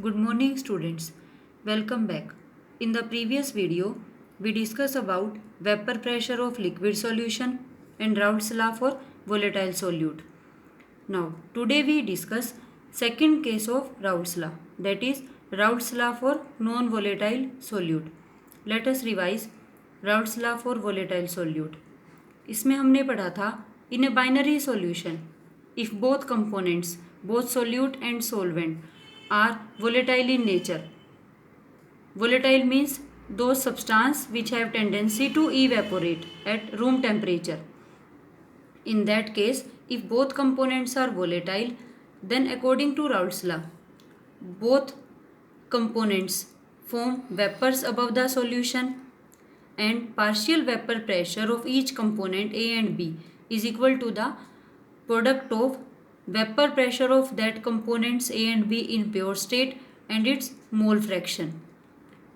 Good morning students. Welcome back. In the previous video, we discussed about vapor pressure of liquid solution and Raoult's law for volatile solute. Now, today we discuss second case of Raoult's law, that is Raoult's law for non-volatile solute. Let us revise Raoult's law for volatile solute. इसमें हमने पढ़ा था in a binary solution if both components, both solute and solvent are volatile in nature. Volatile means those substances which have tendency to evaporate at room temperature. In that case, if both components are volatile, then according to Raoult's law, both components form vapors above the solution and partial vapor pressure of each component A and B is equal to the product of vapor pressure of that components A and B in pure state and its mole fraction.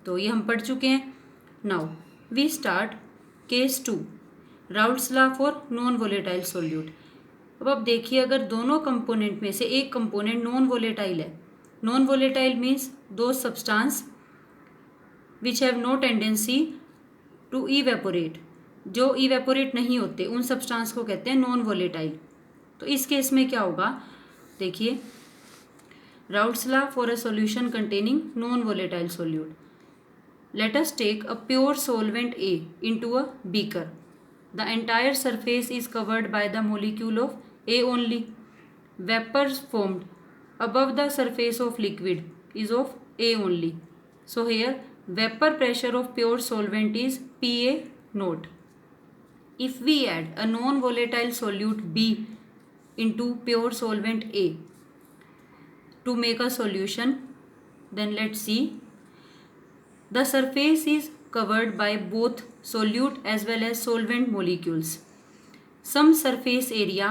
तो ये हम पढ़ चुके हैं. Now we start case 2, Raoult's law for non volatile solute. अब आप देखिए, अगर दोनों कंपोनेंट में से एक कंपोनेंट नॉन वोलेटाइल है. नॉन वोलेटाइल मीन्स दो substance which have no tendency to evaporate, जो इवेपोरेट नहीं होते उन सब्सटेंस को कहते हैं नॉन वोलेटाइल. तो इस केस में क्या होगा, देखिए, Raoult's law for a solution containing non volatile solute. Let us take a pure solvent A into a beaker. The entire surface is covered by the molecule of A only. Vapors formed above the surface of liquid is of A only. So here vapor pressure of pure solvent is PA naught. If we add a non-volatile solute B into pure solvent A to make a solution, then let's see. The surface is covered by both solute as well as solvent molecules. Some surface area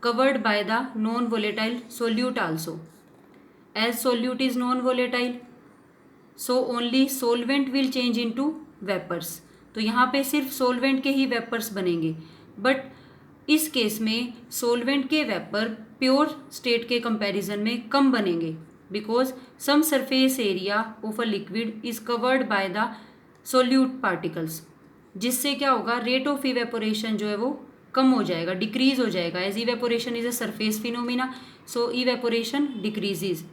covered by the non-volatile solute also. As solute is non-volatile, so only solvent will change into vapors. तो यहाँ पे सिर्फ solvent के ही vapors बनेंगे. But इस case में solvent के vapor pure state के comparison में कम बनेंगे. Because some surface area of a liquid is covered by the solute particles, जिससे क्या होगा, rate of evaporation जो है वो कम हो जाएगा, decrease हो जाएगा. As evaporation is a surface phenomena, so evaporation decreases.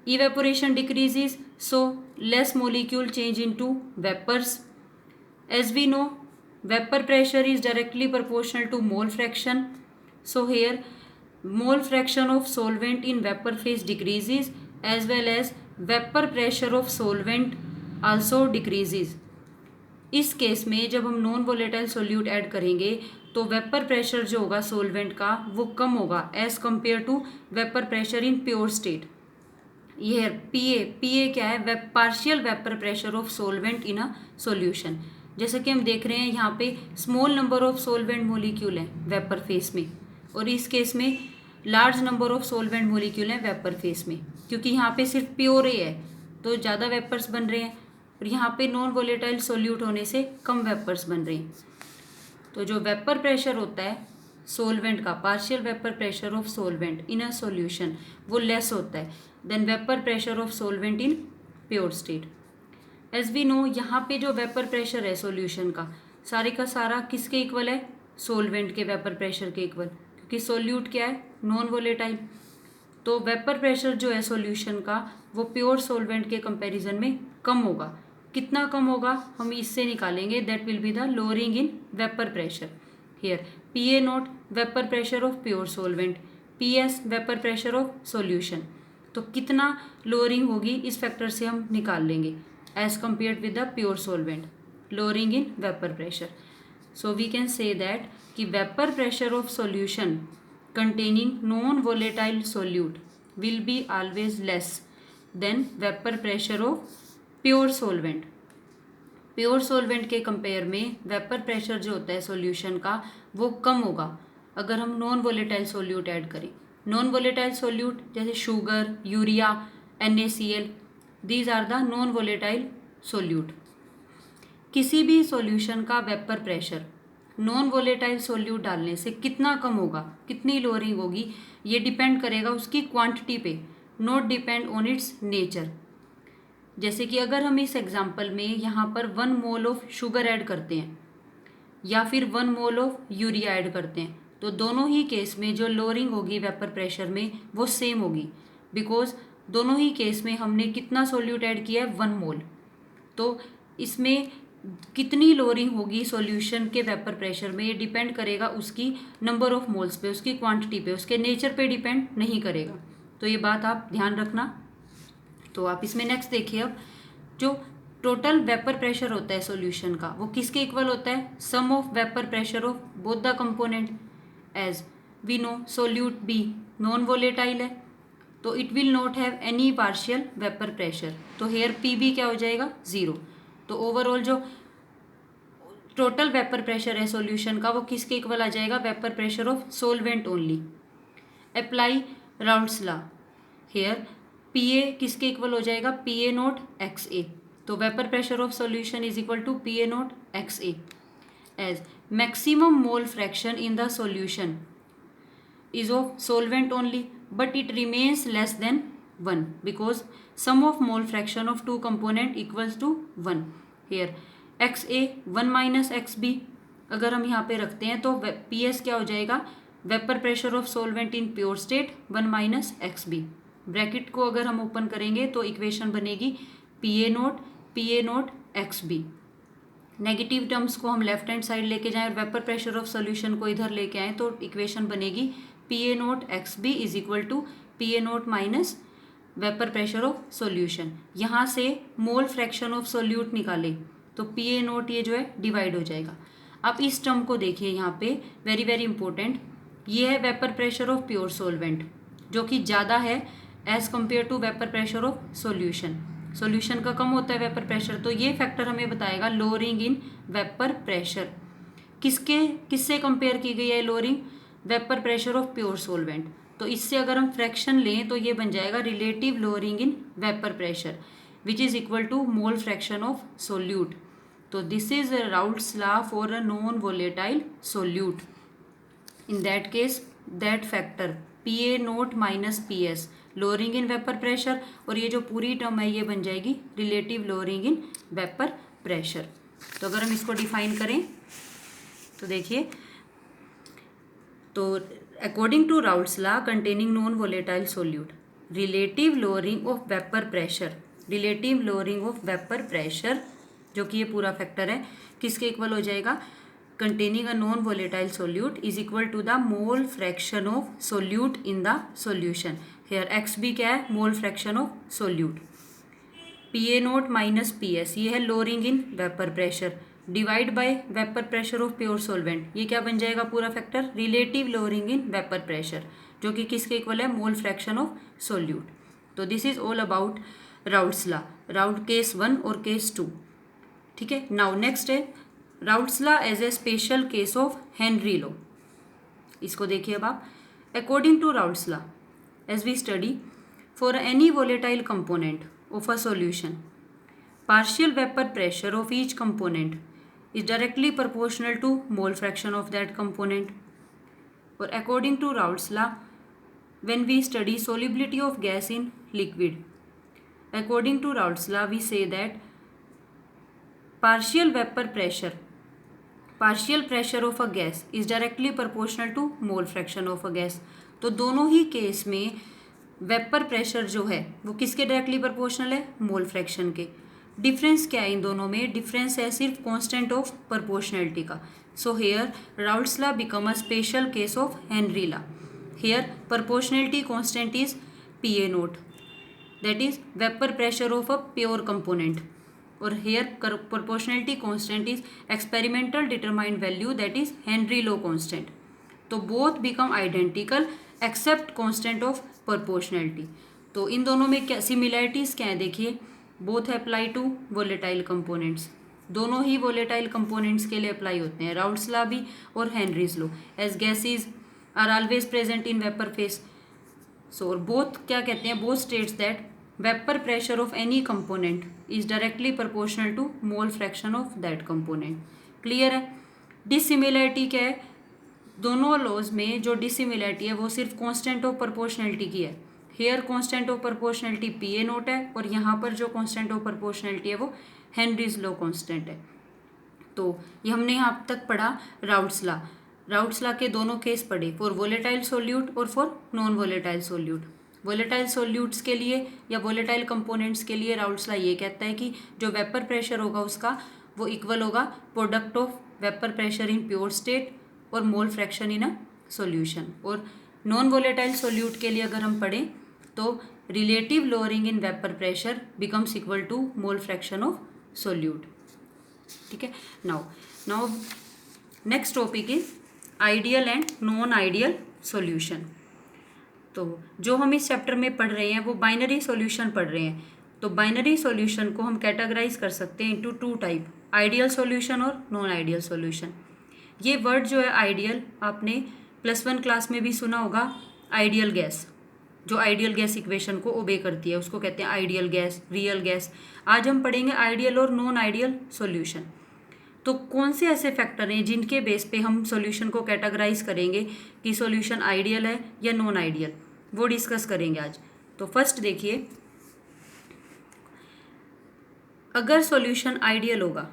Evaporation decreases, so less molecule change into vapors. As we know, vapor pressure is directly proportional to mole fraction. So here mole fraction of solvent in vapor phase decreases as well as vapor pressure of solvent also decreases. इस case में जब हम non volatile solute add करेंगे तो vapour pressure जो होगा solvent का वो कम होगा as compare to vapour pressure in pure state. ये पीए क्या है, partial vapour pressure of solvent in a solution. जैसे कि हम देख रहे हैं यहाँ पे small number of solvent molecule हैं वेपर फेस में, और इस केस में large number of solvent molecule हैं वेपर फेस में. क्योंकि यहाँ पे सिर्फ प्योर ए है तो ज़्यादा वेपर्स बन रहे हैं, और यहाँ पे नॉन वोलेटाइल सोल्यूट होने से कम वेपर्स बन रहे हैं. तो जो वेपर प्रेशर होता है सोलवेंट का, partial vapour pressure of solvent in a solution, वो लेस होता है than vapour pressure of solvent in pure state. As we know, यहाँ पे जो वेपर प्रेशर है सॉल्यूशन का, सारे का सारा किसके इक्वल है, सोलवेंट के वेपर प्रेशर के इक्वल, क्योंकि सोल्यूट क्या है, नॉन वोलेटाइल. तो वेपर प्रेशर जो है सॉल्यूशन का वो प्योर सोलवेंट के कंपैरिजन में कम होगा. कितना कम होगा हम इससे निकालेंगे, that will be the lowering in vapour pressure. Here PA not vapour pressure of pure solvent, PS vapour pressure of solution. तो कितना लोअरिंग होगी इस फैक्टर से हम निकाल लेंगे as compared with the pure solvent, lowering in vapour pressure. So we can say that कि vapor pressure of solution containing non-volatile solute will be always less than vapor pressure of pure solvent. Pure solvent के compare में vapor pressure जो होता है solution का वो कम होगा अगर हम non-volatile solute ऐड करें. Non-volatile solute जैसे sugar, urea, NaCl, these are the non-volatile solute. किसी भी सॉल्यूशन का vapour pressure non volatile solute डालने से कितना कम होगा, कितनी लोअरिंग होगी, ये डिपेंड करेगा उसकी क्वांटिटी पे. Not depend on it's nature. जैसे कि अगर हम इस एग्जाम्पल में यहाँ पर 1 मोल ऑफ शुगर ऐड करते हैं या फिर 1 मोल ऑफ यूरिया ऐड करते हैं, तो दोनों ही केस में जो लोअरिंग होगी वेपर प्रेशर में वो सेम होगी, बिकॉज दोनों ही केस में हमने कितना सोल्यूट ऐड किया है, 1 मोल। तो इसमें कितनी लोअरिंग होगी सॉल्यूशन के वेपर प्रेशर में, ये डिपेंड करेगा उसकी नंबर ऑफ मोल्स पे, उसकी क्वांटिटी पे, उसके नेचर पे डिपेंड नहीं करेगा। तो ये बात आप ध्यान रखना। तो आप इसमें नेक्स्ट देखिए, अब जो टोटल वेपर प्रेशर होता है सॉल्यूशन का वो किसके इक्वल होता है, sum of vapour pressure of both the component. As we know solute B non volatile है, तो it will not have any partial vapour pressure, तो हेयर पी बी क्या हो जाएगा, 0। तो ओवरऑल जो टोटल वेपर प्रेशर है सॉल्यूशन का वो किसके इक्वल आ जाएगा, vapour pressure of solvent only. Apply Raoult's law, here P A किसके इक्वल हो जाएगा, पी ए नोट एक्स ए। तो vapour pressure of solution is equal to P A note X A. As maximum mole fraction in the solution is of solvent only, but it remains less than 1 because sum of mole fraction of two component equals to 1. Here xa 1 minus xb अगर हम यहाँ पे रखते हैं तो ps क्या हो जाएगा, vapour pressure of solvent in pure state 1 minus XB. Bracket को अगर हम ओपन करेंगे तो इक्वेशन बनेगी P A note XB. Negative terms को हम लेफ्ट हैंड साइड लेके जाएं और वेपर प्रेशर ऑफ सॉल्यूशन को इधर लेके आएँ तो इक्वेशन बनेगी P A note X B is equal to P A note minus vapour pressure of solution. यहाँ से मोल फ्रैक्शन ऑफ सोल्यूट निकाले तो पी ए नोट ये जो है डिवाइड हो जाएगा। अब इस टर्म को देखिए यहाँ पे, वेरी वेरी इंपॉर्टेंट, ये है vapour pressure of pure solvent जो कि ज़्यादा है as compare to vapour pressure of solution. Solution का कम होता है वेपर प्रेशर, तो ये फैक्टर हमें बताएगा लोअरिंग इन वेपर प्रेशर। किससे कंपेयर की गई है lowering, vapour pressure of pure solvent. तो इससे अगर हम फ्रैक्शन लें तो ये बन जाएगा relative lowering in vapour pressure which is equal to mole fraction of solute. तो this is Raoult's law for a non volatile solute. In that case that factor P A note minus P S lowering in vapour pressure, और ये जो पूरी term है ये बन जाएगी relative lowering in vapour pressure. तो अगर हम इसको डिफाइन करें तो देखिए, तो according to Raoult's law containing non volatile solute, relative lowering of vapour pressure, relative lowering of vapour pressure जो कि ये पूरा फैक्टर है किसके इक्वल हो जाएगा, containing a non volatile solute is equal to the mole fraction of solute in the solution. Here X B क्या है, mole fraction of solute. P A note minus P S ये है lowering in vapour pressure, divide by vapour pressure of pure solvent, ये क्या बन जाएगा पूरा factor, relative lowering in vapour pressure जो कि किसके इक्वल है, मोल फ्रैक्शन ऑफ सोल्यूट। तो this is all about Raoult's law, Raoult case 1 और केस 2। ठीक है, नाउ नेक्स्ट है Raoult's law as a special case of Henry law. इसको देखिए अब आप, according to Raoult's law as we study for any volatile component of a solution partial vapor pressure of each component is directly proportional to mole fraction of that component. Or according to Raoult's law, when we study solubility of gas in liquid, according to Raoult's law we say that partial pressure of a gas is directly proportional to mole fraction of a gas. तो दोनों ही case में vapour pressure जो है वो किसके directly proportional है, mole fraction के। Difference क्या है इन दोनों में, डिफरेंस है सिर्फ कांस्टेंट ऑफ प्रोपोर्शनैलिटी का। So here Raoult's law become a special case of Henry law. Here proportionality constant is P A naught, that is vapour pressure of a pure component, और here proportionality constant is experimental determined value that is Henry law constant. तो both become identical except constant of proportionality. तो इन दोनों में क्या similarities क्या है, देखिए both apply to volatile components, दोनों ही वोलेटाइल कंपोनेंट्स के लिए अप्लाई होते हैं, राउल्ट्स लॉ भी और Henry's law. As gases are always present in vapour phase, so both क्या कहते हैं, both states that vapour pressure of any component is directly proportional to mole fraction of that component. Clear है। Dissimilarity क्या है, दोनों laws में जो dissimilarity है वो सिर्फ कांस्टेंट ऑफ प्रोपोर्शनैलिटी की है। Here constant of proportionality P A not है और यहाँ पर जो कांस्टेंट ऑफ प्रोपोर्शनैलिटी है वो हेनरीज लॉ कांस्टेंट है। तो ये हमने यहाँ तक पढ़ा राउट्स लॉ। राउट्स लॉ के दोनों केस पढ़े, फॉर वोलेटाइल सोल्यूट और for non volatile solute. Volatile solutes के लिए या वोलेटाइल कंपोनेंट्स के लिए राउट्स लॉ ये कहता है कि जो वेपर प्रेशर होगा उसका वो इक्वल होगा product of vapour pressure in pure state और mole fraction in a solution. और नॉन वोलेटाइल सोल्यूट के लिए अगर हम पढ़ें तो relative lowering in vapour pressure becomes equal to mole fraction of solute. ठीक है। Now next topic is ideal and non ideal solution. तो जो हम इस चैप्टर में पढ़ रहे हैं वो बाइनरी सॉल्यूशन पढ़ रहे हैं। तो बाइनरी सॉल्यूशन को हम कैटेगराइज कर सकते हैं into two type, ideal solution और नॉन आइडियल सॉल्यूशन। ये वर्ड जो है आइडियल, आपने +1 क्लास में भी सुना होगा। आइडियल गैस, जो आइडियल गैस इक्वेशन को ओबे करती है उसको कहते हैं आइडियल गैस, रियल गैस। आज हम पढ़ेंगे आइडियल और नॉन आइडियल सॉल्यूशन। तो कौन से ऐसे फैक्टर हैं जिनके बेस पे हम सॉल्यूशन को कैटेगराइज करेंगे कि सॉल्यूशन आइडियल है या नॉन आइडियल, वो डिस्कस करेंगे आज। तो फर्स्ट देखिए, अगर सॉल्यूशन आइडियल होगा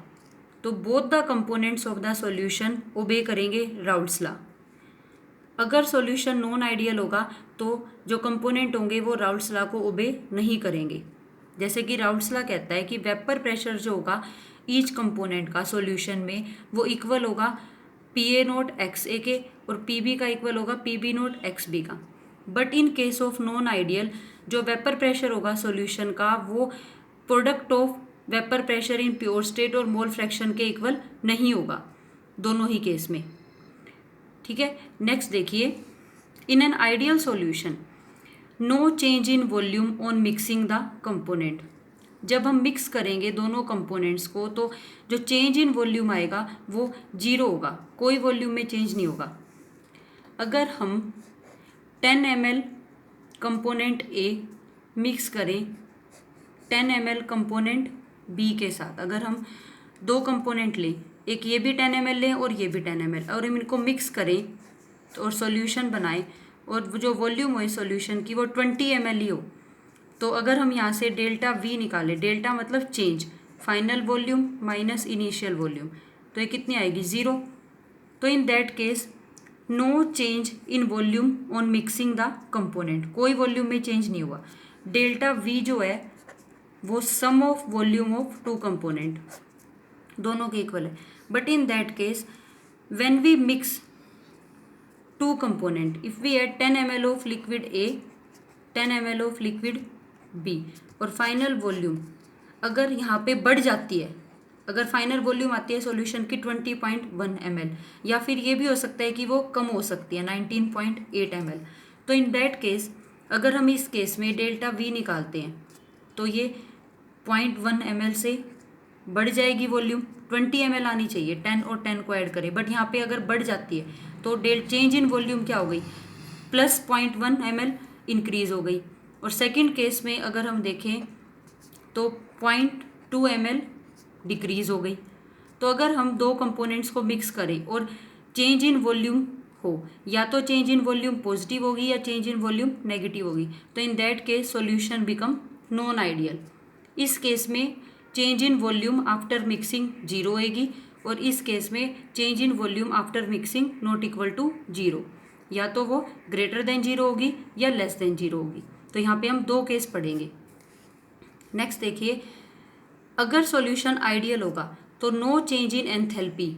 तो both the components of the solution obey करेंगे राउट्स लॉ। अगर सॉल्यूशन नॉन आइडियल होगा तो जो कंपोनेंट होंगे वो राउट्स लॉ को ओबे नहीं करेंगे। जैसे कि राउट्स लॉ कहता है कि वेपर प्रेशर जो होगा ईच कंपोनेंट का सॉल्यूशन में वो इक्वल होगा P A note X A के और पी बी का इक्वल होगा P B naught X B का। But in case of non ideal जो वेपर प्रेशर होगा सॉल्यूशन का वो product of vapour pressure in pure state और मोल फ्रैक्शन के इक्वल नहीं होगा दोनों ही केस में। ठीक है। नेक्स्ट देखिए, in an ideal solution no change in volume on mixing the component. जब हम मिक्स करेंगे दोनों कंपोनेंट्स को तो जो चेंज इन वॉल्यूम आएगा वो 0 होगा, कोई वॉल्यूम में चेंज नहीं होगा। अगर हम 10 ml कंपोनेंट ए मिक्स करें 10 ml कंपोनेंट बी के साथ, अगर हम दो कंपोनेंट लें, एक ये भी 10 ml लें और ये भी 10 ml, और हम इनको मिक्स करें तो और सॉल्यूशन बनाएं और जो वॉल्यूम हो सॉल्यूशन की वो 20 ml ही हो, तो अगर हम यहाँ से डेल्टा वी निकालें, डेल्टा मतलब change, final volume minus initial volume, तो ये कितनी आएगी 0। तो in that case no change in volume on mixing the component, कोई वॉल्यूम में चेंज नहीं हुआ। डेल्टा वी जो है वो sum of volume of two component दोनों के इक्वल है। But in that case when we mix two component, if we add 10 ml of liquid A 10 ml of liquid B और फाइनल वॉल्यूम अगर यहाँ पे बढ़ जाती है, अगर फाइनल वॉल्यूम आती है सॉल्यूशन की 20.1 ml, या फिर ये भी हो सकता है कि वो कम हो सकती है 19.8 ml, तो इन दैट केस अगर हम इस केस में डेल्टा वी निकालते हैं तो ये 0.1 ml से बढ़ जाएगी वॉल्यूम, 20 ml आनी चाहिए, 10 और 10 को ऐड करें, बट यहाँ पे अगर बढ़ जाती है तो चेंज इन वॉल्यूम क्या हो गई, प्लस 0.1 ml इंक्रीज हो गई। और सेकंड केस में अगर हम देखें तो 0.2 ml डिक्रीज हो गई। तो अगर हम दो कंपोनेंट्स को मिक्स करें और चेंज इन वॉल्यूम हो, या तो चेंज इन वॉल्यूम पॉजिटिव होगी या चेंज इन वॉल्यूम नेगेटिव होगी, तो in that case solution become non ideal. इस केस में change in volume after mixing 0 होएगी और इस केस में change in volume after mixing not equal to 0, या तो वो ग्रेटर देन 0 होगी या लेस देन 0 होगी। तो यहाँ पे हम दो केस पढ़ेंगे। नेक्स्ट देखिए, अगर सॉल्यूशन आइडियल होगा तो no change in enthalpy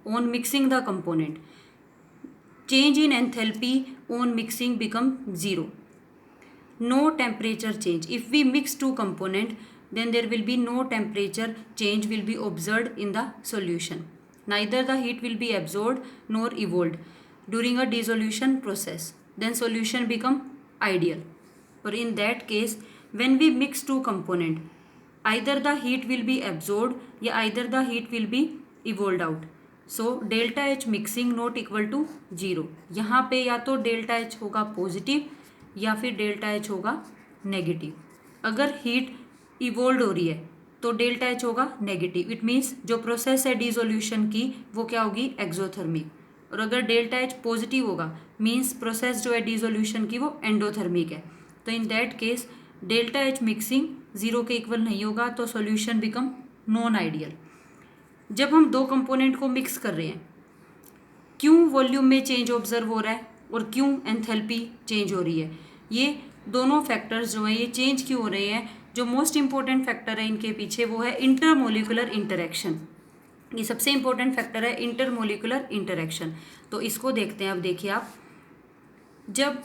on mixing the component, change in enthalpy on mixing become 0, no temperature change, if we mix two component then there will be no temperature change will be observed in the solution, neither the heat will be absorbed nor evolved during a dissolution process, then solution become ideal। or in that case when we mix two component either the heat will be absorbed या either the heat will be evolved out, so delta H mixing not equal to 0। यहाँ पे या तो delta H होगा positive या फिर delta H होगा negative. अगर हीट इवोल्व हो रही है तो डेल्टा एच होगा नेगेटिव, इट मीन्स जो प्रोसेस है डिसोल्यूशन की वो क्या होगी एक्सोथर्मिक। और अगर डेल्टा एच पॉजिटिव होगा मीन्स प्रोसेस जो है डिसोल्यूशन की वो एंडोथर्मिक है। तो तो in that case delta H mixing 0 के इक्वल नहीं होगा, तो सॉल्यूशन बिकम नॉन आइडियल। जब हम दो कंपोनेंट को मिक्स कर रहे हैं, क्यों वॉल्यूम में चेंज ऑब्जर्व हो रहा है और क्यों एंथैल्पी चेंज हो रही है, ये दोनों फैक्टर्स जो हैं ये चेंज क्यों हो रहे हैं, जो मोस्ट इंपॉर्टेंट फैक्टर है इनके पीछे वो है इंटरमोलिकुलर इंटरेक्शन। ये सबसे इंपॉर्टेंट फैक्टर है इंटरमोलिकुलर इंटरेक्शन। तो इसको देखते हैं। अब देखिए आप, जब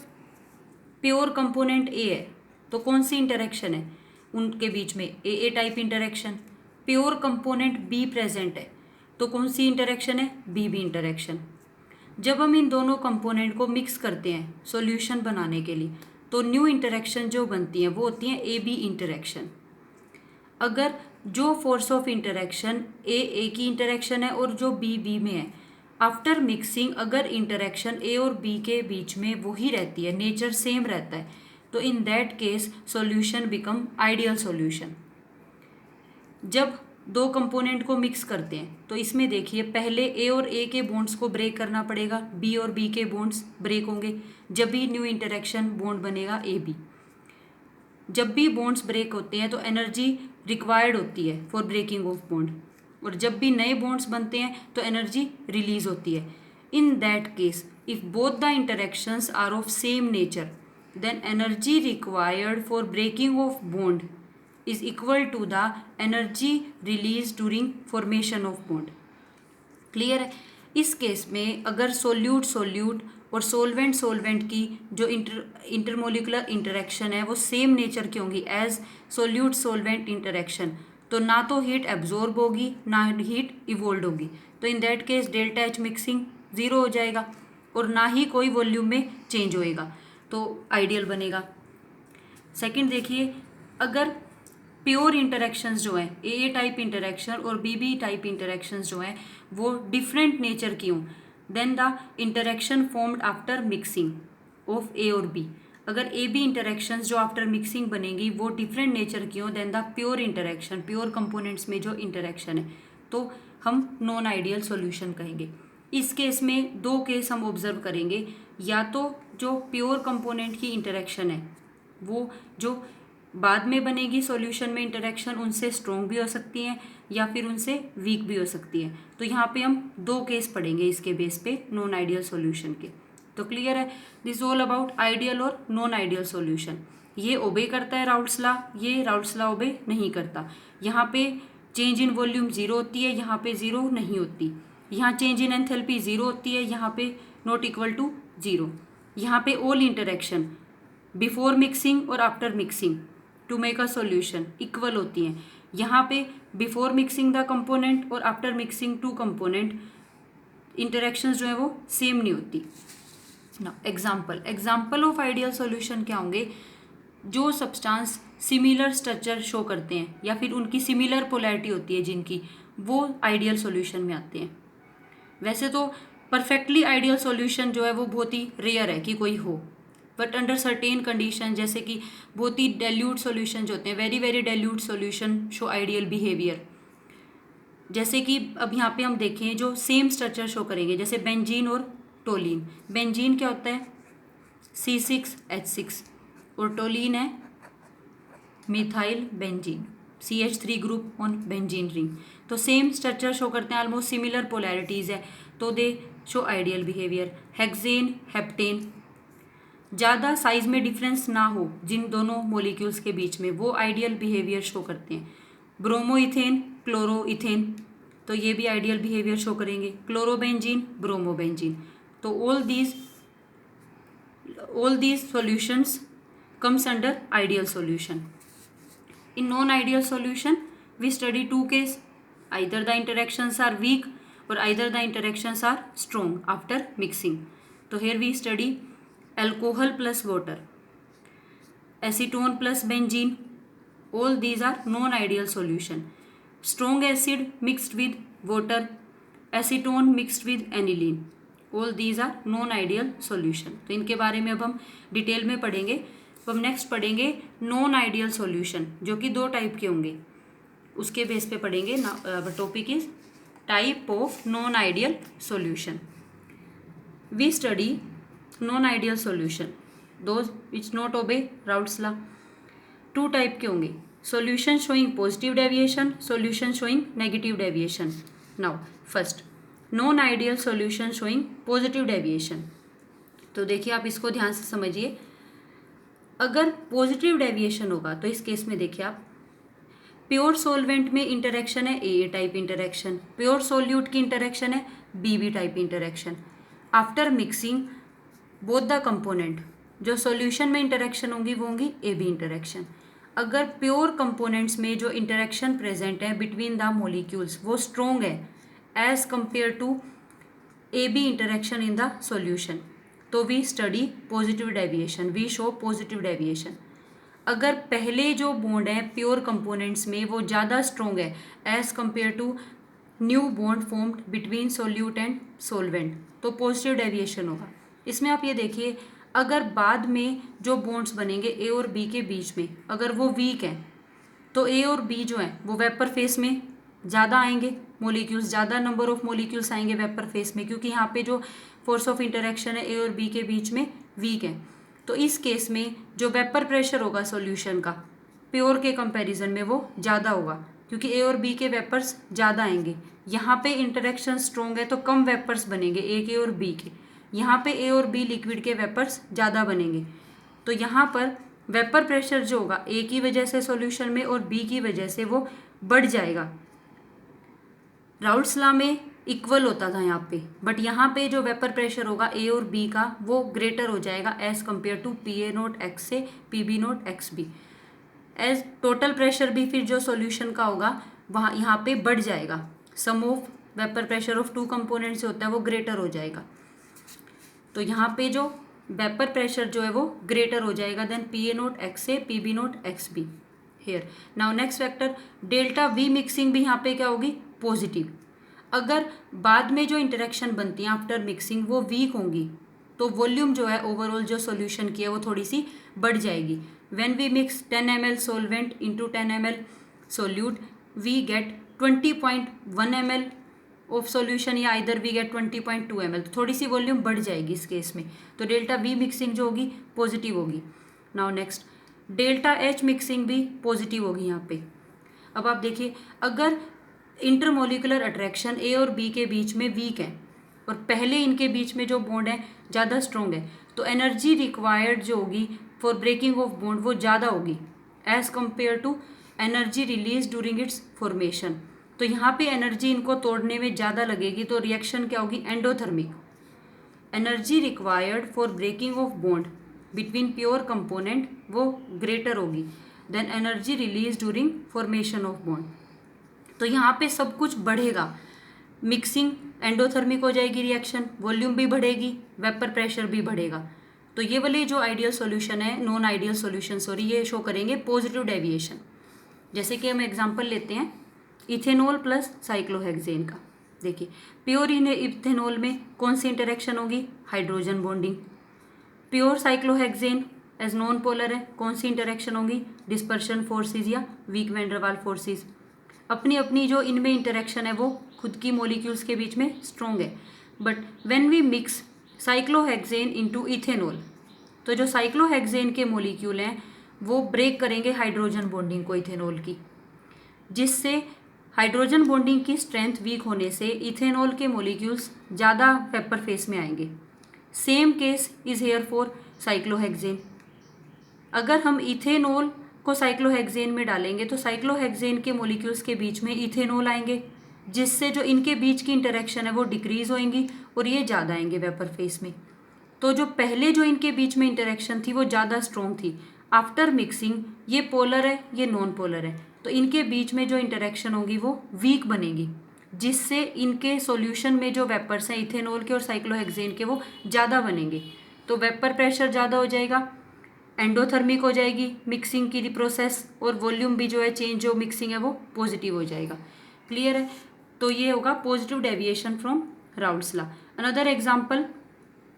प्योर कंपोनेंट ए है तो कौन सी इंटरेक्शन है उनके बीच में, A type interaction. Pure component B present है तो कौन सी इंटरेक्शन है, बी इंटरेक्शन। जब हम इन दोनों कंपोनेंट को मिक्स करते हैं सॉल्यूशन बनाने के लिए, तो न्यू इंटरेक्शन जो बनती हैं वो होती हैं ए बी इंटरेक्शन। अगर जो फोर्स ऑफ इंटरेक्शन ए की इंटरेक्शन है और जो बी में है, आफ्टर मिक्सिंग अगर इंटरेक्शन ए और बी के बीच में वही रहती है, नेचर सेम रहता है, तो in that case solution become ideal solution. जब दो कंपोनेंट को मिक्स करते हैं तो इसमें देखिए पहले ए और ए के बॉन्ड्स को ब्रेक करना पड़ेगा, बी और बी के बॉन्ड्स ब्रेक होंगे, जब भी न्यू इंटरेक्शन बॉन्ड बनेगा ए बी। जब भी बॉन्ड्स ब्रेक होते हैं तो एनर्जी रिक्वायर्ड होती है फॉर ब्रेकिंग ऑफ बॉन्ड, और जब भी नए बॉन्ड्स बनते हैं तो एनर्जी रिलीज होती है। In that case if both the interactions are of same nature, then energy required for breaking of bond is equal to the energy released during formation of bond। Clear है। इस case में अगर solute और solvent की जो intermolecular interaction है वो same nature की होंगी एज सोल्वेंट इंटरेक्शन, तो ना तो हीट एब्जॉर्ब होगी ना हीट इवोल्व होगी, तो in that case delta H mixing 0 हो जाएगा और ना ही कोई वॉल्यूम में चेंज होएगा, तो आइडियल बनेगा। सेकंड देखिए, अगर प्योर इंटरेक्शंस जो हैं ए टाइप इंटरेक्शन और बी टाइप इंटरेक्शंस जो हैं वो डिफरेंट नेचर की हों, then the interaction formed after mixing of A और बी। अगर ए बी इंटरेक्शंस जो आफ्टर मिक्सिंग बनेगी वो डिफरेंट नेचर की हों, then the pure interaction, pure components में जो इंटरेक्शन है तो हम नॉन आइडियल सॉल्यूशन कहेंगे। इस केस में दो केस हम ऑब्जर्व करेंगे, या तो जो प्योर कंपोनेंट की इंटरेक्शन है वो जो बाद में बनेगी सॉल्यूशन में इंटरेक्शन उनसे स्ट्रॉन्ग भी हो सकती हैं या फिर उनसे वीक भी हो सकती है। तो यहाँ पे हम दो केस पढ़ेंगे इसके बेस पे नॉन आइडियल सॉल्यूशन के। तो क्लियर है, दिस ऑल अबाउट आइडियल और नॉन आइडियल सॉल्यूशन। ये ओबे करता है राउल्ट्स लॉ, ये राउल्ट्स लॉ ओबे नहीं करता। यहाँ पे चेंज इन वॉल्यूम 0 होती है, यहाँ पे 0 नहीं होती। यहाँ चेंज इन एंथैल्पी 0 होती है, यहाँ पे नॉट इक्वल टू 0। यहाँ पे ऑल इंटरेक्शन बिफोर मिक्सिंग और after mixing two make a solution equal होती हैं। यहाँ पे बिफोर मिक्सिंग द कंपोनेंट और after mixing two component interactions जो है वो सेम नहीं होती ना। एग्जाम्पल ऑफ आइडियल सॉल्यूशन क्या होंगे, जो सब्सटेंस सिमिलर स्ट्रक्चर शो करते हैं या फिर उनकी सिमिलर पोलैरिटी होती है जिनकी, वो आइडियल सॉल्यूशन में आते हैं। वैसे तो परफेक्टली आइडियल सॉल्यूशन जो है वो बहुत ही रेयर है कि कोई हो, बट अंडर सर्टेन कंडीशन, जैसे कि बहुत ही डाइल्यूट सॉल्यूशन जो होते हैं, very dilute solution show ideal behaviour. जैसे कि अब यहाँ पे हम देखें जो सेम स्ट्रक्चर शो करेंगे, जैसे बेंजीन और टोलीन। बेंजीन क्या होता है, C6H6 और टोलीन है methyl benzene, CH3 group on benzene ring. तो सेम स्ट्रक्चर शो करते हैं, ऑलमोस्ट सिमिलर पोलैरिटीज़ है, तो दे show ideal behaviour. Hexane, heptane, ज़्यादा साइज में डिफरेंस ना हो जिन दोनों मॉलिक्यूल्स के बीच में, वो आइडियल बिहेवियर शो करते हैं। ब्रोमोइथेन, क्लोरोइथेन, तो ये भी आइडियल बिहेवियर शो करेंगे। क्लोरोबेंजीन, ब्रोमोबेंजीन, तो all these solutions comes under ideal solution. In non ideal solution we study two case, either the interactions are weak और either the interactions are strong after mixing. तो here we study alcohol plus water, acetone plus benzene, all these are non-ideal solution. Strong acid mixed with water, acetone mixed with aniline, all these are non-ideal solution. तो इनके बारे में अब हम detail में पढ़ेंगे। अब हम नेक्स्ट पढ़ेंगे नॉन आइडियल सॉल्यूशन, जो कि दो टाइप के होंगे, उसके बेस पे पढ़ेंगे। Topic is type of non ideal solution. We study non-ideal solution. Those which not obey Raoult's law. Two type के होंगे, solution showing positive deviation, solution showing negative deviation. Now first non ideal solution showing positive deviation. तो देखिए आप इसको ध्यान से समझिए, अगर पॉजिटिव डेविएशन होगा तो इस केस में देखिए आप, प्योर सॉल्वेंट में इंटरेक्शन है A type interaction, pure solute की इंटरेक्शन है B type interaction. After mixing both the component, जो सॉल्यूशन में इंटरेक्शन होंगी वो होंगी ए बी इंटरेक्शन। अगर प्योर कंपोनेंट्स में जो इंटरेक्शन प्रेजेंट है बिटवीन द मॉलिक्यूल्स वो स्ट्रोंग है as compare to A B interaction in the solution, तो we study positive deviation, we show positive deviation. अगर पहले जो बॉन्ड है प्योर कंपोनेंट्स में वो ज़्यादा स्ट्रोंग है as compare to new bond formed between solute and solvent, तो पॉजिटिव डेविएशन होगा। इसमें आप ये देखिए, अगर बाद में जो बॉन्ड्स बनेंगे ए और बी के बीच में अगर वो वीक हैं तो ए और बी जो हैं वो वेपर फेस में ज़्यादा आएंगे, मॉलिक्यूल्स ज़्यादा नंबर ऑफ मॉलिक्यूल्स आएंगे वेपर फेस में, क्योंकि यहाँ पे जो फोर्स ऑफ इंटरेक्शन है ए और बी के बीच में वीक है। तो इस केस में जो वेपर प्रेशर होगा सॉल्यूशन का प्योर के कंपैरिजन में वो ज़्यादा होगा, क्योंकि ए और बी के वेपर्स ज़्यादा आएंगे। यहाँ पे इंटरेक्शन स्ट्रॉन्ग है तो कम वेपर्स बनेंगे ए के और बी के, यहाँ पे ए और बी लिक्विड के वेपर्स ज़्यादा बनेंगे। तो यहाँ पर वेपर प्रेशर जो होगा ए की वजह से सॉल्यूशन में और बी की वजह से वो बढ़ जाएगा। राउल्ट्स लॉ में इक्वल होता था यहाँ पे, बट यहाँ पे जो वेपर प्रेशर होगा ए और बी का वो ग्रेटर हो जाएगा as compare to P A note X से P B naught X B. As total pressure भी फिर जो सॉल्यूशन का होगा वहाँ यहाँ पे बढ़ जाएगा, sum of vapour pressure of two component से होता है वो ग्रेटर हो जाएगा। तो यहाँ पे जो वेपर प्रेशर जो है वो ग्रेटर हो जाएगा then P A note X से P B naught X B here. Now next factor delta V mixing भी यहाँ पे क्या होगी पॉजिटिव। अगर बाद में जो इंटरेक्शन बनती है आफ्टर मिक्सिंग वो वीक होंगी तो वॉल्यूम जो है ओवरऑल जो सॉल्यूशन की है वो थोड़ी सी बढ़ जाएगी। When we mix 10 ml solvent into 10 ml solute we get 20.1 ml of solution या इधर वी गेट 20.2 ml, तो थोड़ी सी वॉल्यूम बढ़ जाएगी इस केस में, तो डेल्टा वी मिक्सिंग जो होगी पॉजिटिव होगी। Now next delta H mixing भी पॉजिटिव होगी यहाँ पे। अब आप देखिए, अगर इंटरमोलिकुलर अट्रैक्शन ए और बी के बीच में वीक है और पहले इनके बीच में जो बॉन्ड है ज़्यादा स्ट्रॉन्ग है, तो एनर्जी रिक्वायर्ड जो होगी फॉर ब्रेकिंग ऑफ बॉन्ड वो ज़्यादा होगी as compare to energy release during its formation. तो यहाँ पे एनर्जी इनको तोड़ने में ज़्यादा लगेगी, तो रिएक्शन क्या होगी endothermic. Energy required for breaking of bond between pure component वो ग्रेटर होगी than energy release during formation of bond. तो यहाँ पे सब कुछ बढ़ेगा, मिक्सिंग एंडोथर्मिक हो जाएगी रिएक्शन, वॉल्यूम भी बढ़ेगी, वेपर प्रेशर भी बढ़ेगा। तो ये वाले जो आइडियल सॉल्यूशन है, नॉन आइडियल सॉल्यूशन सॉरी, ये शो करेंगे पॉजिटिव डेविएशन। जैसे कि हम एग्जांपल लेते हैं इथेनॉल प्लस साइक्लोहेक्सेन का। देखिए प्योर इथेनॉल में कौन सी इंटरेक्शन होगी hydrogen bonding. Pure cyclohexane as non polar है, कौन सी इंटरेक्शन होगी डिस्पर्शन फोर्सेज या weak van der Waals forces. अपनी अपनी जो इनमें इंटरेक्शन है वो खुद की मॉलिक्यूल्स के बीच में स्ट्रॉन्ग है। But when we mix cyclohexane into ethanol, तो जो साइक्लोहेक्सेन के मॉलिक्यूल हैं वो ब्रेक करेंगे हाइड्रोजन बॉन्डिंग को इथेनॉल की, जिससे हाइड्रोजन बॉन्डिंग की स्ट्रेंथ वीक होने से इथेनॉल के मॉलिक्यूल्स ज़्यादा वेपर फेस में आएंगे। Same case is here for cyclohexane. अगर हम इथेनॉल को साइक्लोहेक्सेन में डालेंगे तो साइक्लोहेक्सेन के मॉलिक्यूल्स के बीच में इथेनॉल आएंगे, जिससे जो इनके बीच की इंटरेक्शन है वो डिक्रीज होएंगी और ये ज़्यादा आएंगे वेपर फेस में। तो जो पहले जो इनके बीच में इंटरेक्शन थी वो ज़्यादा स्ट्रॉन्ग थी, आफ्टर मिक्सिंग ये पोलर है ये नॉन पोलर है, तो इनके बीच में जो इंटरेक्शन होगी वो वीक बनेगी, जिससे इनके सॉल्यूशन में जो वेपर्स हैं इथेनॉल के और साइक्लोहेक्सेन के वो ज़्यादा बनेंगे। तो वेपर प्रेशर ज़्यादा हो जाएगा, एंडोथर्मिक हो जाएगी मिक्सिंग की प्रोसेस, और वॉल्यूम भी जो है चेंज जो मिक्सिंग है वो पॉजिटिव हो जाएगा। क्लियर है? तो ये होगा positive deviation from Raoult's law. Another example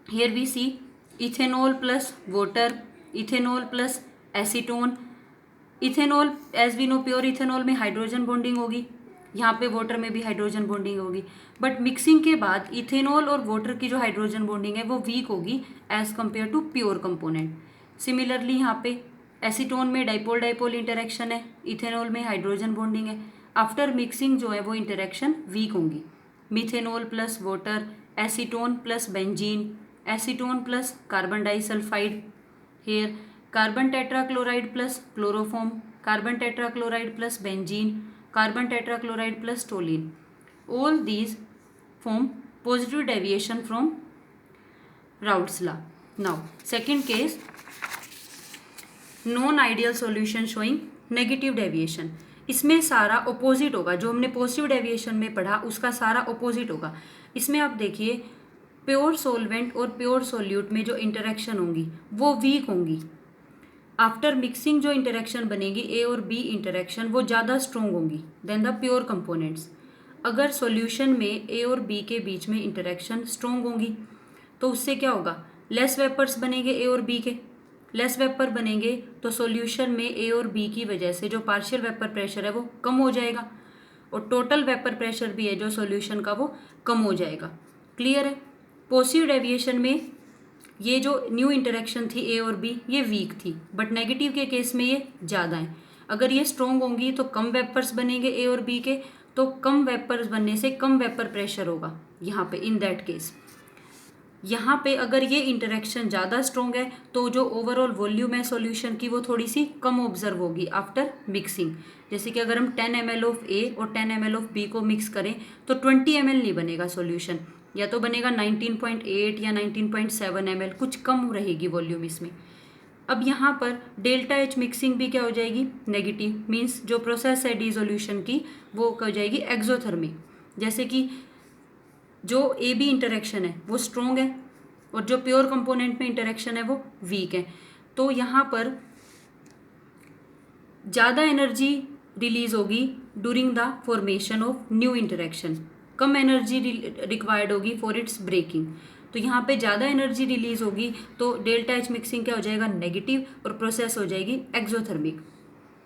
here we see ethanol plus water, ethanol plus acetone. Ethanol as we know pure ethanol में हाइड्रोजन बॉन्डिंग होगी, यहाँ पे वाटर में भी हाइड्रोजन बॉन्डिंग होगी, बट मिक्सिंग के बाद इथेनॉल और वाटर की जो हाइड्रोजन बॉन्डिंग है वो वीक होगी as compare to pure component. Similarly यहाँ पे एसीटोन में डाइपोल डाइपोल इंटरेक्शन है, इथेनॉल में हाइड्रोजन बॉन्डिंग है। आफ्टर मिक्सिंग जो है वो इंटरेक्शन वीक होंगी। Methanol plus water, acetone plus benzene, acetone plus carbon disulphide, here carbon tetrachloride plus chloroform, carbon tetrachloride plus benzene, carbon tetrachloride plus toluene. All these form positive deviation from Raoult's law. Now, second case, non-ideal solution showing negative deviation. इसमें सारा opposite होगा, जो हमने positive deviation में पढ़ा उसका सारा opposite होगा। इसमें आप देखिए प्योर solvent और प्योर solute में जो इंटरेक्शन होंगी वो वीक होंगी। आफ्टर मिक्सिंग जो इंटरेक्शन बनेगी ए और बी इंटरेक्शन वो ज़्यादा स्ट्रोंग होंगी देन द प्योर कंपोनेंट्स। अगर सॉल्यूशन में ए और बी के बीच में इंटरेक्शन स्ट्रोंग होंगी तो उससे क्या होगा, लेस वेपर्स बनेंगे ए और बी के। लेस वेपर बनेंगे तो सॉल्यूशन में ए और बी की वजह से जो पार्शियल वेपर प्रेशर है वो कम हो जाएगा और टोटल वेपर प्रेशर भी है जो सॉल्यूशन का वो कम हो जाएगा। क्लियर है। पॉजिटिव डेविएशन में ये जो न्यू इंटरेक्शन थी ए और बी ये वीक थी, बट नेगेटिव के केस में ये ज़्यादा है। अगर ये स्ट्रोंग होंगी तो कम वेपर्स बनेंगे ए और बी के, तो कम वेपर्स बनने से कम वेपर प्रेशर होगा यहाँ पे इन दैट केस। यहाँ पे अगर ये इंटरेक्शन ज़्यादा स्ट्रोंग है तो जो ओवरऑल वॉल्यूम है सॉल्यूशन की वो थोड़ी सी कम ऑब्जर्व होगी आफ्टर मिक्सिंग। जैसे कि अगर हम 10 ml ऑफ ए और 10 ml ऑफ बी को मिक्स करें तो 20 ml नहीं बनेगा सॉल्यूशन, या तो बनेगा 19.8 या 19.7 ml, कुछ कम रहेगी वॉल्यूम इसमें। अब यहाँ पर डेल्टा एच मिक्सिंग भी क्या हो जाएगी, नेगेटिव, मीन्स जो प्रोसेस है डिसोल्यूशन की वो हो जाएगी एक्सोथर्मिक। जैसे कि जो ए बी इंटरेक्शन है वो स्ट्रोंग है और जो प्योर कंपोनेंट में इंटरेक्शन है वो वीक है, तो यहाँ पर ज़्यादा एनर्जी रिलीज होगी during the formation of new interaction, come energy required होगी फॉर इट्स ब्रेकिंग। तो यहाँ पे ज़्यादा एनर्जी रिलीज होगी तो डेल्टा एच मिक्सिंग क्या हो जाएगा, नेगेटिव, और प्रोसेस हो जाएगी एक्सोथर्मिक।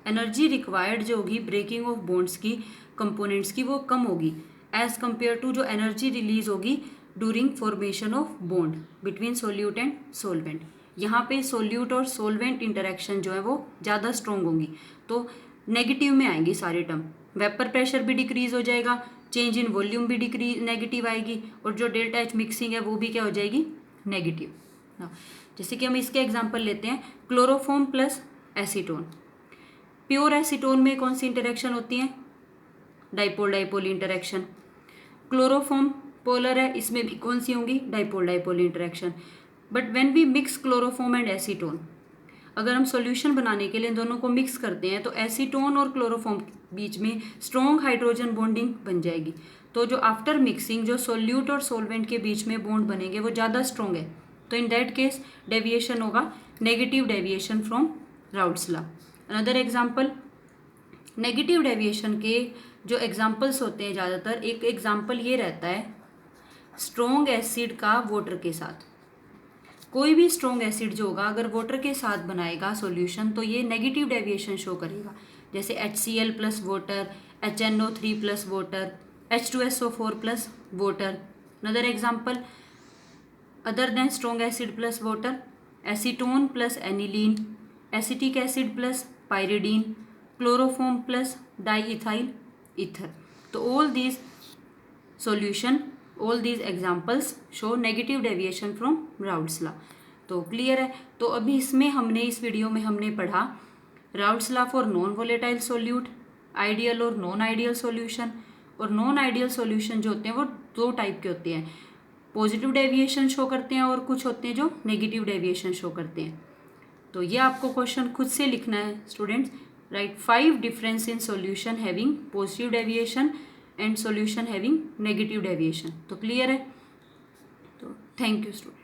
एनर्जी रिक्वायर्ड जो होगी ब्रेकिंग ऑफ बॉन्ड्स की, कंपोनेंट्स की, वो कम होगी एज कम्पेयर टू जो एनर्जी रिलीज होगी during formation of bond between solute and solvent. यहाँ पे सोल्यूट और सोलवेंट इंटरेक्शन जो है वो ज़्यादा स्ट्रोंग होंगी, तो नेगेटिव में आएंगी सारे टर्म। वेपर प्रेशर भी डिक्रीज हो जाएगा, चेंज इन वॉल्यूम भी डिक्रीज नेगेटिव आएगी, और जो डेल्टा एच मिक्सिंग है वो भी क्या हो जाएगी, नेगेटिव। जैसे कि हम इसके एग्जांपल लेते हैं, chloroform plus acetone. Pure acetone में कौन सी इंटरेक्शन होती है, dipole dipole interaction. Chloroform polar है, इसमें भी कौन सी होंगी, dipole dipole interaction. But when we mix chloroform and acetone, अगर हम सॉल्यूशन बनाने के लिए इन दोनों को मिक्स करते हैं तो एसीटोन और क्लोरोफॉर्म बीच में स्ट्रॉन्ग हाइड्रोजन बॉन्डिंग बन जाएगी। तो जो आफ्टर मिक्सिंग जो सोल्यूट और सोलवेंट के बीच में बॉन्ड बनेंगे वो ज़्यादा स्ट्रॉन्ग है, तो इन दैट केस डेविएशन होगा negative deviation from Raoult's law. Another example, negative deviation के जो एग्जाम्पल्स होते हैं ज़्यादातर, एक एग्जाम्पल ये रहता है स्ट्रॉन्ग एसिड का वाटर के साथ। कोई भी स्ट्रॉन्ग एसिड जो होगा अगर वाटर के साथ बनाएगा सॉल्यूशन तो ये नेगेटिव डेविएशन शो करेगा। जैसे HCl plus water, HNO3 plus water, H2SO4 plus water. Another example, other than strong acid plus water, acetone plus aniline, acetic acid plus pyridine, chloroform plus diethyl ether. तो all these solution, all these examples show negative deviation from Raoult's law. तो clear है। तो अभी इसमें हमने इस video में हमने पढ़ा Raoult's law for non volatile solute, ideal और नॉन आइडियल सॉल्यूशन। और नॉन आइडियल सॉल्यूशन जो होते हैं वो दो टाइप के होते हैं, पॉजिटिव डेविएशन शो करते हैं और कुछ होते हैं जो नेगेटिव डेविएशन शो करते हैं। तो ये आपको क्वेश्चन खुद से लिखना है students. Right 5 difference in solution having positive deviation and solution having negative deviation. तो क्लियर है। तो थैंक यू स्टूडेंट।